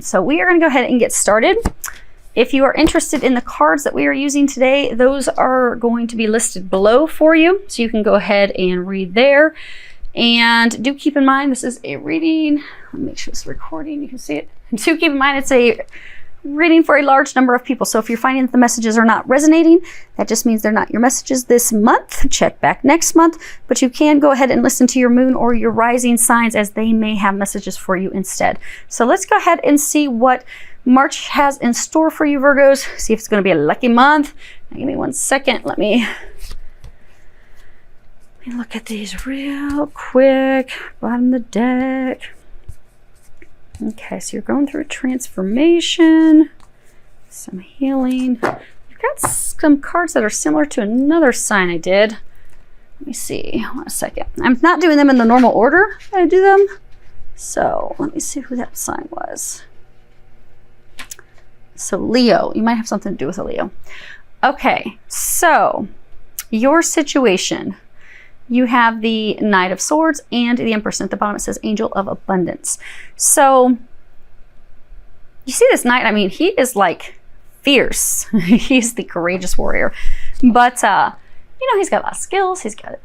situation. So we are going to go ahead and get started. If you are interested in the cards that we are using today, those are going to be listed below for you. So you can go ahead and read there. And do keep in mind, this is a reading. Let me make sure it's recording, you can see it. And do keep in mind, it's a reading for a large number of people. So if you're finding that the messages are not resonating, that just means they're not your messages this month. Check back next month, but you can go ahead and listen to your moon or your rising signs, as they may have messages for you instead. So let's go ahead and see what March has in store for you, Virgos. See if it's going to be a lucky month. Now, give me 1 second. Let me look at these real quick. Bottom of the deck. Okay, so you're going through a transformation, some healing. You've got some cards that are similar to another sign I did. Let me see, 1 second. I'm not doing them in the normal order I do them. So let me see who that sign was. So Leo, you might have something to do with a Leo. Okay, so your situation. You have the Knight of Swords and the Empress. And at the bottom it says Angel of Abundance. So you see this knight, I mean, he is like fierce. He's the courageous warrior. But, you know, he's got a lot of skills. He's got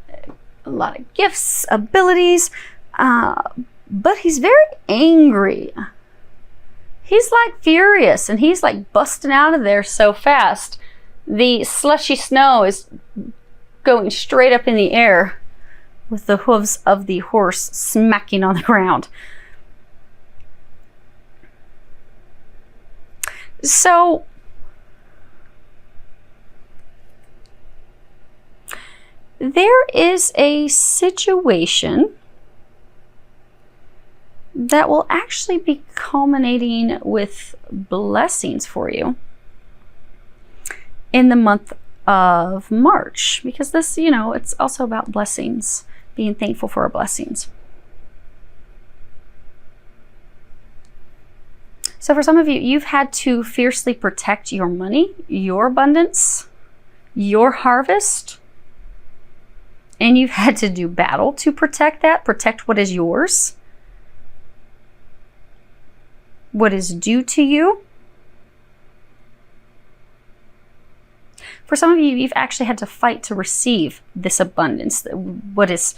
a lot of gifts, abilities. But he's very angry. He's like furious, and he's like busting out of there so fast. The slushy snow is going straight up in the air with the hooves of the horse smacking on the ground. So there is a situation that will actually be culminating with blessings for you in the month of March, because this, you know, it's also about blessings, being thankful for our blessings. So for some of you, you've had to fiercely protect your money, your abundance, your harvest, and you've had to do battle to protect that, protect what is yours, what is due to you. For some of you, you've actually had to fight to receive this abundance. What is,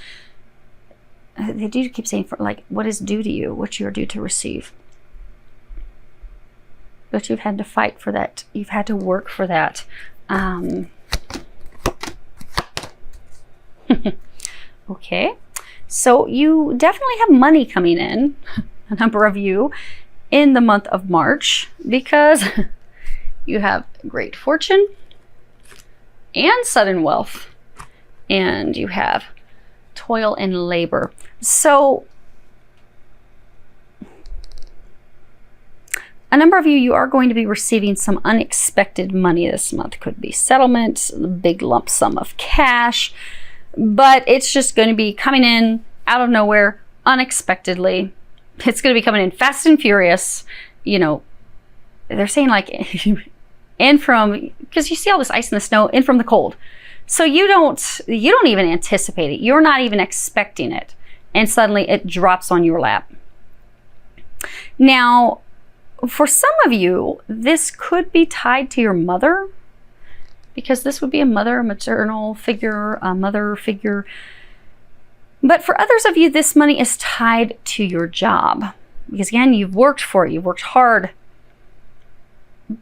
they do keep saying, for like, what is due to you, what you're due to receive. But you've had to fight for that. You've had to work for that. Okay, so you definitely have money coming in, a number of you, in the month of March, because you have great fortune and sudden wealth, and you have toil and labor. So a number of you are going to be receiving some unexpected money this month. Could be settlement, a big lump sum of cash, but it's just going to be coming in out of nowhere, unexpectedly. It's going to be coming in fast and furious. You know, they're saying like in from, because you see all this ice and the snow, in from the cold. So you don't even anticipate it. You're not even expecting it. And suddenly it drops on your lap. Now, for some of you, this could be tied to your mother, because this would be a mother, a maternal figure, a mother figure. But for others of you, this money is tied to your job, because again, you've worked for it, you've worked hard.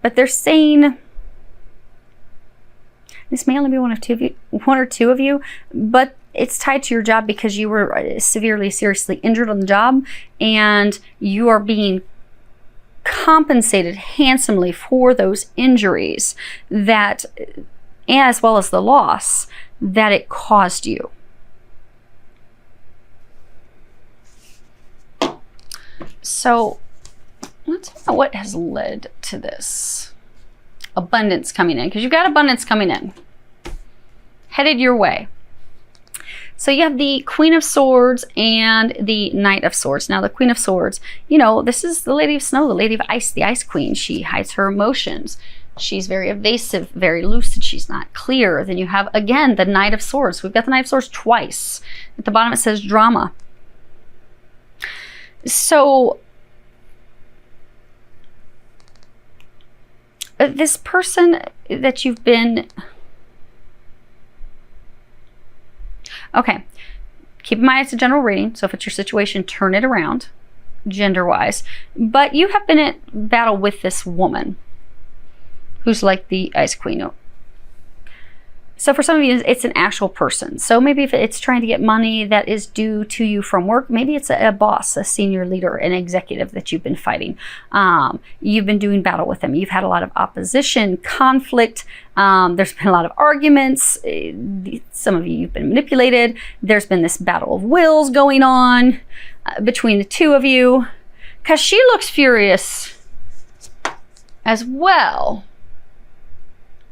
But they're saying, this may only be one or two of you, but it's tied to your job because you were seriously injured on the job, and you are being compensated handsomely for those injuries, that, as well as the loss that it caused you. So let's find out what has led to this abundance coming in, because you've got abundance coming in, headed your way. So you have the Queen of Swords and the Knight of Swords. Now the Queen of Swords, you know, this is the Lady of Snow, the Lady of Ice, the Ice Queen. She hides her emotions. She's very evasive, very lucid. She's not clear. Then you have, again, the Knight of Swords. We've got the Knight of Swords twice. At the bottom it says drama. So this person that you've been... Okay, keep in mind it's a general reading, so if it's your situation, turn it around, gender-wise. But you have been at battle with this woman who's like the Ice Queen. So for some of you, it's an actual person. So maybe if it's trying to get money that is due to you from work, maybe it's a boss, a senior leader, an executive that you've been fighting. You've been doing battle with them. You've had a lot of opposition, conflict. There's been a lot of arguments. Some of you've been manipulated. There's been this battle of wills going on between the two of you, because she looks furious as well.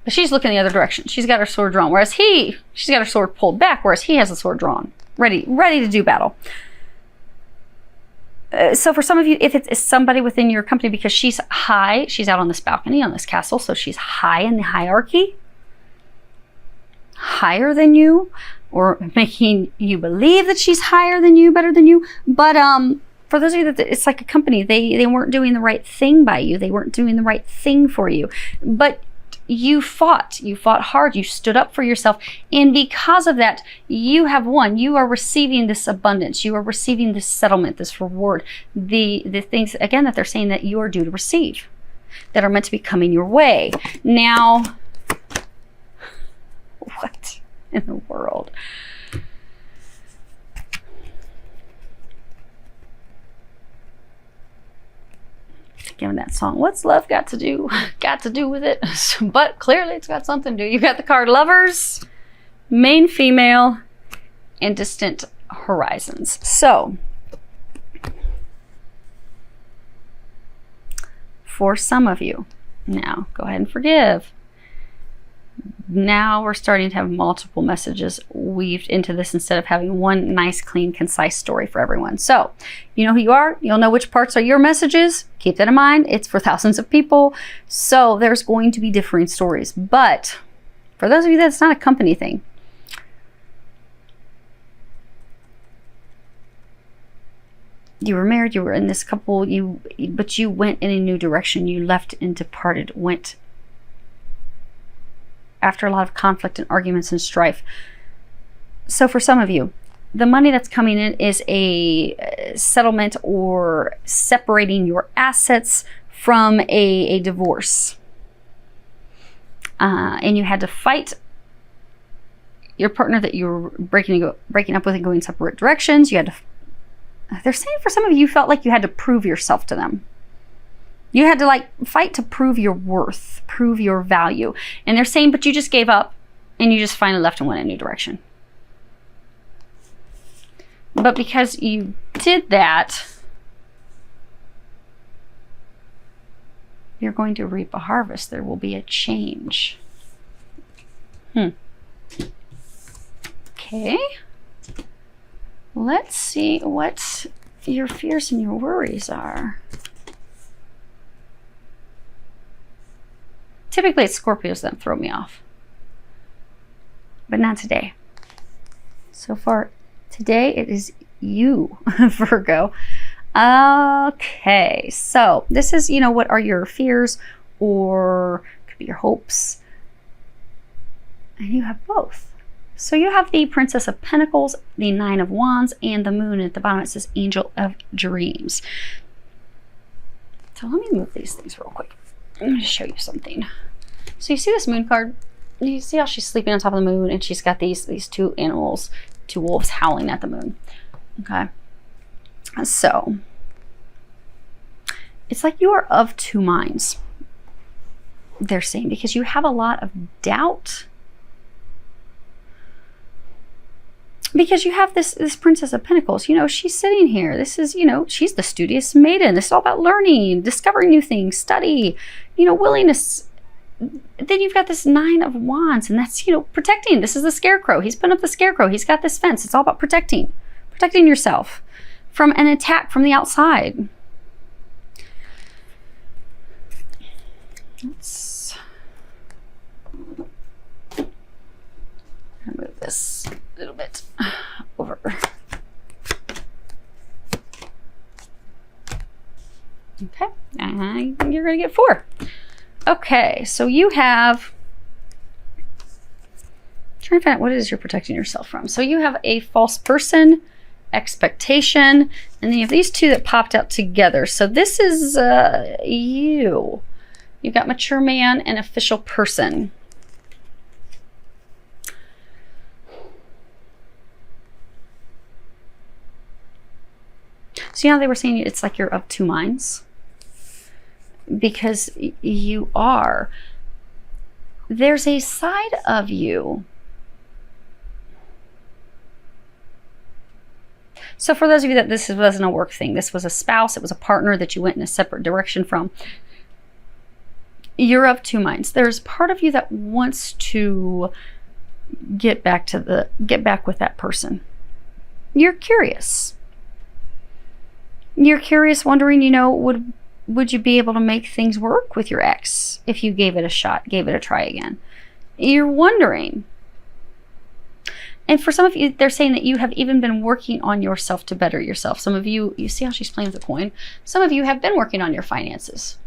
But she's looking the other direction. She's got her sword drawn, whereas she's got her sword pulled back, whereas he has the sword drawn, ready to do battle. So for some of you, if it's somebody within your company, because she's high, she's out on this balcony, on this castle, so she's high in the hierarchy, higher than you, or making you believe that she's higher than you, better than you. But for those of you that it's like a company, they weren't doing the right thing by you. They weren't doing the right thing for you. But you fought hard, you stood up for yourself, and because of that, you have won. You are receiving this abundance, you are receiving this settlement, this reward, the things, again, that they're saying that you are due to receive, that are meant to be coming your way. Now, what in the world? Given that song, what's love got to do with it? But clearly it's got something to do. You got the card Lovers, main female, and distant horizons. So for some of you, now go ahead and forgive. Now we're starting to have multiple messages weaved into this instead of having one nice, clean, concise story for everyone. So you know who you are. You'll know which parts are your messages. Keep that in mind. It's for thousands of people. So there's going to be differing stories. But for those of you that's not a company thing, you were married, you were in this couple, but you went in a new direction. You left and departed, went after a lot of conflict and arguments and strife. So for some of you, the money that's coming in is a settlement or separating your assets from a divorce. And you had to fight your partner that you were breaking up with and going separate directions. You had to, they're saying for some of you, you felt like you had to prove yourself to them. You had to like fight to prove your worth, prove your value. And they're saying, but you just gave up and you just finally left and went in a new direction. But because you did that, you're going to reap a harvest. There will be a change. Okay. Let's see what your fears and your worries are. Typically, it's Scorpios that throw me off, but not today. So far, today it is you, Virgo. Okay, so this is, what are your fears, or could be your hopes, and you have both. So you have the Princess of Pentacles, the Nine of Wands, and the Moon. At the bottom it says Angel of Dreams. So let me move these things real quick. I'm going to show you something. So you see this moon card? You see how she's sleeping on top of the moon, and she's got these two animals, two wolves howling at the moon. Okay. So it's like you are of two minds, they're saying, because you have a lot of doubt. Because you have this Princess of Pentacles, she's sitting here. This is, she's the studious maiden. This is all about learning, discovering new things, study, willingness. Then you've got this Nine of Wands, and that's, protecting. This is the Scarecrow. He's putting up the Scarecrow. He's got this fence. It's all about protecting yourself from an attack from the outside. Let's move this a little bit over. Okay, and you're going to get 4. Okay, so you have, trying to find out what it is you're protecting yourself from. So you have a false person, expectation, and then you have these two that popped out together. So this is you. You've got mature man and official person. So, you know, they were saying it's like you're of two minds, because you are. There's a side of you. So for those of you that this wasn't a work thing, this was a spouse, it was a partner that you went in a separate direction from, you're of two minds. There's part of you that wants to get back with that person. You're curious. You're curious, wondering, you know, would you be able to make things work with your ex if you gave it a shot, gave it a try again? You're wondering. And for some of you, they're saying that you have even been working on yourself to better yourself. Some of you, you see how she's playing with the coin? Some of you have been working on your finances,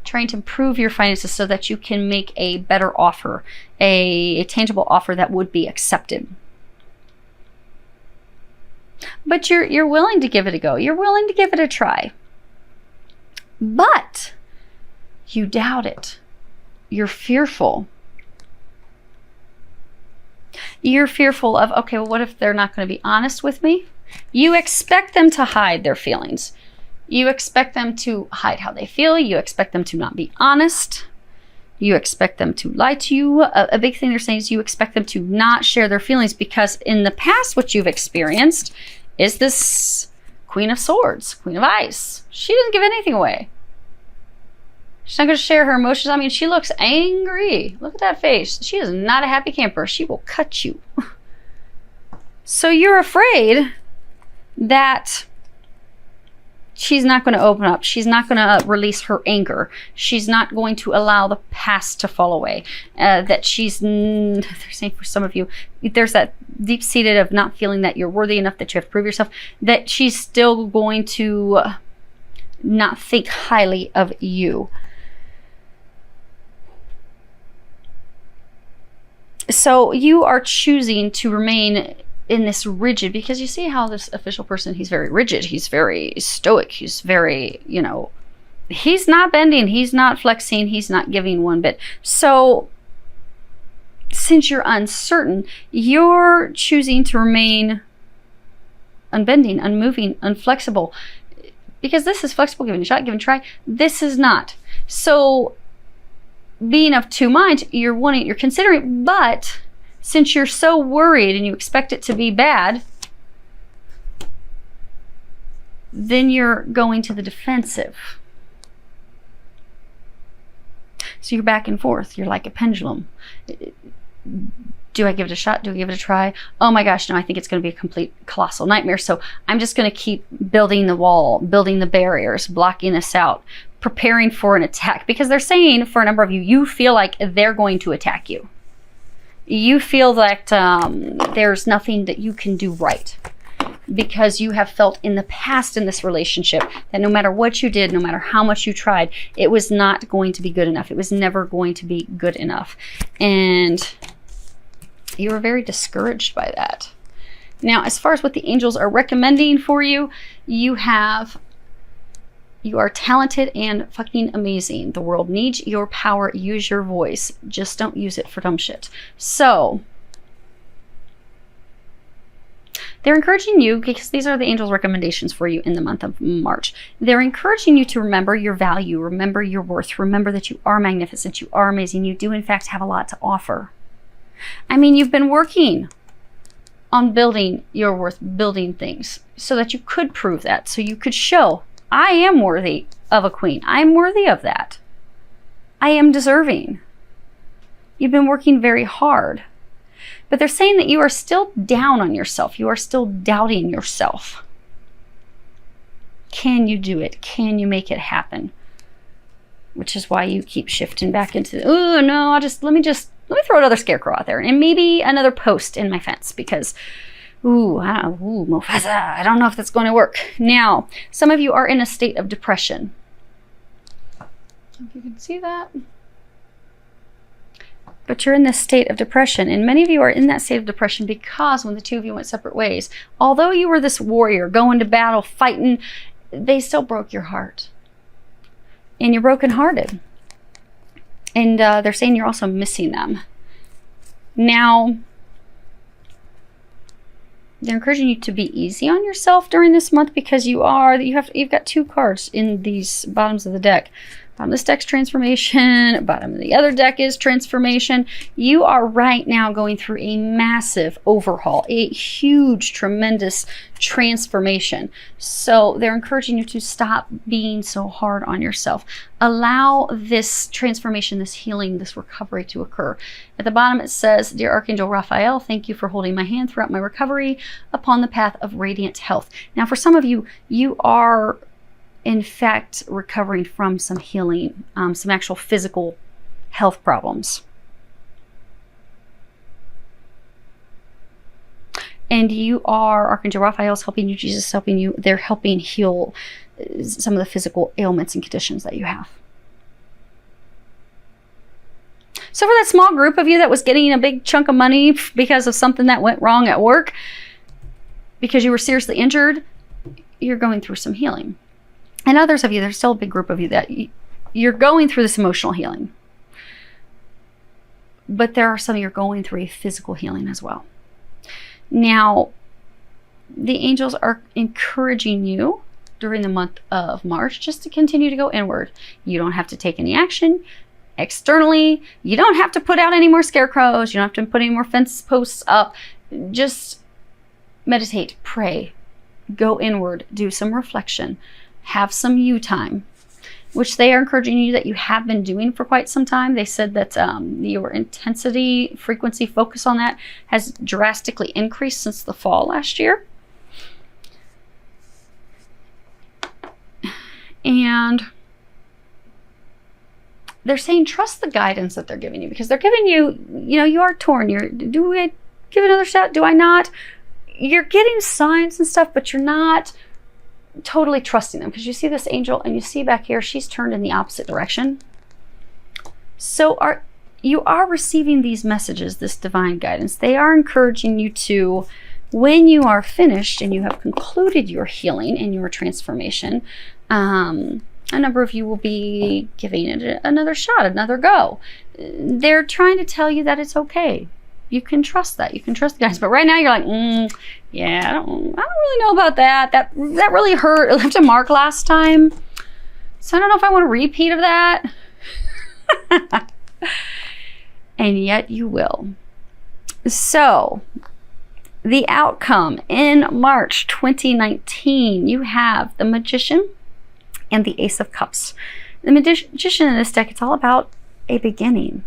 trying to improve your finances so that you can make a better offer, a tangible offer that would be accepted. But you're willing to give it a go. You're willing to give it a try. But you doubt it. You're fearful. You're fearful of, okay, well, what if they're not going to be honest with me? You expect them to hide their feelings. You expect them to hide how they feel. You expect them to not be honest. You expect them to lie to you. A big thing they're saying is you expect them to not share their feelings, because in the past what you've experienced is this Queen of Swords, Queen of Ice. She doesn't give anything away. She's not going to share her emotions. I mean, she looks angry. Look at that face. She is not a happy camper. She will cut you. So you're afraid that she's not going to open up. She's not going to release her anger. She's not going to allow the past to fall away. That she's, they're saying for some of you, there's that deep-seated of not feeling that you're worthy enough, that you have to prove yourself, that she's still going to not think highly of you. So you are choosing to remain in this rigid, because you see how this official person, he's very rigid, he's very stoic, he's very, you know, he's not bending, he's not flexing, he's not giving one bit. So since you're uncertain, you're choosing to remain unbending, unmoving, unflexible, because this is flexible, giving a shot, giving a try. This is not. So being of two minds, you're considering, but since you're so worried and you expect it to be bad, then you're going to the defensive. So you're back and forth. You're like a pendulum. Do I give it a shot? Do I give it a try? Oh my gosh, no, I think it's going to be a complete colossal nightmare. So I'm just going to keep building the wall, building the barriers, blocking this out, preparing for an attack. Because they're saying, for a number of you, you feel like they're going to attack you. You feel that there's nothing that you can do right, because you have felt in the past in this relationship that no matter what you did, no matter how much you tried, it was not going to be good enough. It was never going to be good enough. And you were very discouraged by that. Now, as far as what the angels are recommending for you, you are talented and fucking amazing. The world needs your power. Use your voice. Just don't use it for dumb shit. So they're encouraging you, because these are the angels' recommendations for you in the month of March. They're encouraging you to remember your value, remember your worth, remember that you are magnificent, you are amazing, you do in fact have a lot to offer. I mean, you've been working on building your worth, building things so that you could prove that, so you could show, I am worthy of a queen. I am worthy of that. I am deserving. You've been working very hard. But they're saying that you are still down on yourself. You are still doubting yourself. Can you do it? Can you make it happen? Which is why you keep shifting back into, oh no, let me throw another scarecrow out there, and maybe another post in my fence, because Mufasa, I don't know if that's going to work. Now, some of you are in a state of depression. If you can see that. but you're in this state of depression. And many of you are in that state of depression because when the two of you went separate ways, although you were this warrior going to battle, fighting, they still broke your heart. And you're brokenhearted. And they're saying you're also missing them. Now, they're encouraging you to be easy on yourself during this month because you've got 2 cards in these bottoms of the deck. Bottom of this deck's transformation, bottom of the other deck is transformation. You are right now going through a massive overhaul, a huge, tremendous transformation. So they're encouraging you to stop being so hard on yourself. Allow this transformation, this healing, this recovery to occur. At the bottom it says, Dear Archangel Raphael, thank you for holding my hand throughout my recovery upon the path of radiant health. Now for some of you, you are in fact recovering from some healing, some actual physical health problems. And you are, Archangel Raphael is helping you, Jesus is helping you. They're helping heal some of the physical ailments and conditions that you have. So for that small group of you that was getting a big chunk of money because of something that went wrong at work, because you were seriously injured, you're going through some healing. And others of you, there's still a big group of you that you're going through this emotional healing. But there are some of you going through a physical healing as well. Now, the angels are encouraging you during the month of March just to continue to go inward. You don't have to take any action externally. You don't have to put out any more scarecrows. You don't have to put any more fence posts up. Just meditate, pray, go inward, do some reflection. Have some you time, which they are encouraging you that you have been doing for quite some time. They said that your intensity, frequency, focus on that has drastically increased since the fall last year. And they're saying trust the guidance that they're giving you, because they're giving you, you are torn. Do I give another shot? Do I not? You're getting signs and stuff, but you're not totally trusting them, because you see this angel and you see back here, she's turned in the opposite direction. So you are receiving these messages, this divine guidance. They are encouraging you to, when you are finished and you have concluded your healing and your transformation, a number of you will be giving it another shot, another go. They're trying to tell you that it's okay. You can trust that. You can trust the guys. But right now you're like, yeah, I don't really know about that. That really hurt. It left a mark last time. So I don't know if I want a repeat of that. And yet you will. So the outcome in March 2019, you have the Magician and the Ace of Cups. The Magician in this deck, it's all about a beginning.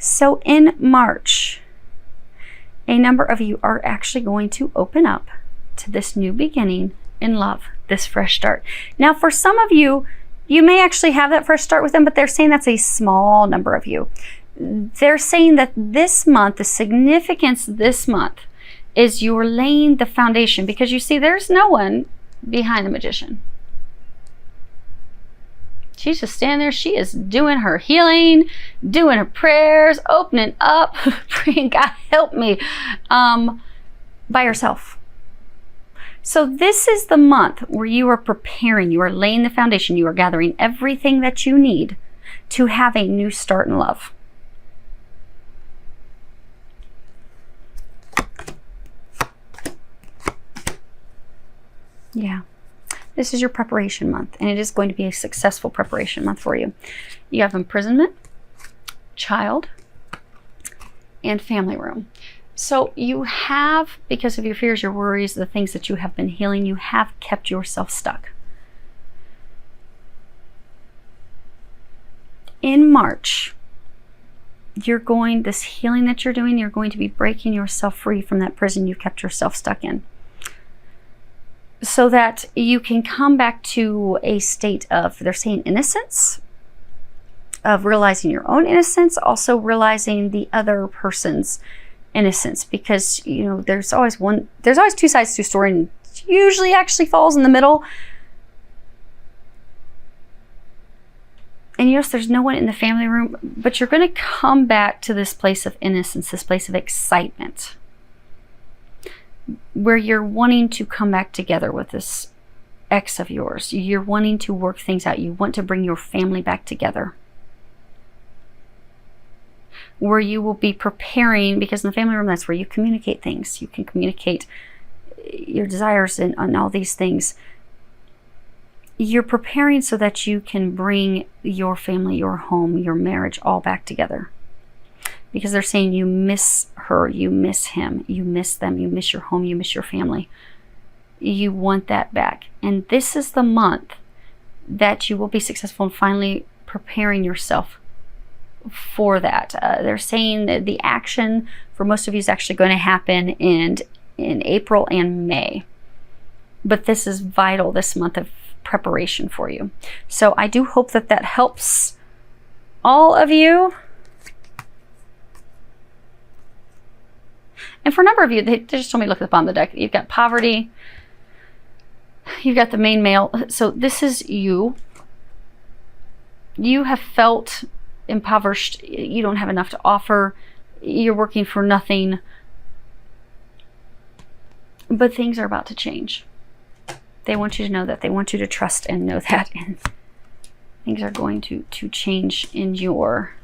So in March, a number of you are actually going to open up to this new beginning in love, this fresh start. Now, for some of you, you may actually have that fresh start with them, but they're saying that's a small number of you. They're saying that this month, the significance this month, is you're laying the foundation, because you see, there's no one behind the Magician. She's just standing there. She is doing her healing, doing her prayers, opening up, praying, God help me, by herself. So this is the month where you are preparing, you are laying the foundation, you are gathering everything that you need to have a new start in love. Yeah. This is your preparation month, and it is going to be a successful preparation month for you. You have imprisonment, child, and family room. So you have, because of your fears, your worries, the things that you have been healing, you have kept yourself stuck. In March, this healing that you're doing, you're going to be breaking yourself free from that prison you've kept yourself stuck in, so that you can come back to a state of, they're saying, innocence, of realizing your own innocence, also realizing the other person's innocence, because there's always two sides to a story, and it usually actually falls in the middle. And yes, there's no one in the family room, but you're going to come back to this place of innocence, this place of excitement, where you're wanting to come back together with this ex of yours. You're wanting to work things out. You want to bring your family back together. Where you will be preparing, because in the family room, that's where you communicate things. You can communicate your desires and all these things. You're preparing so that you can bring your family, your home, your marriage all back together. Because they're saying you miss her, you miss him, you miss them, you miss your home, you miss your family. You want that back. And this is the month that you will be successful in finally preparing yourself for that. They're saying that the action for most of you is actually going to happen in April and May. But this is vital, this month of preparation for you. So I do hope that that helps all of you. And for a number of you, they just told me to look at the bottom of the deck. You've got poverty. You've got the main male. So this is you. You have felt impoverished. You don't have enough to offer. You're working for nothing. But things are about to change. They want you to know that. They want you to trust and know that. And things are going to change in your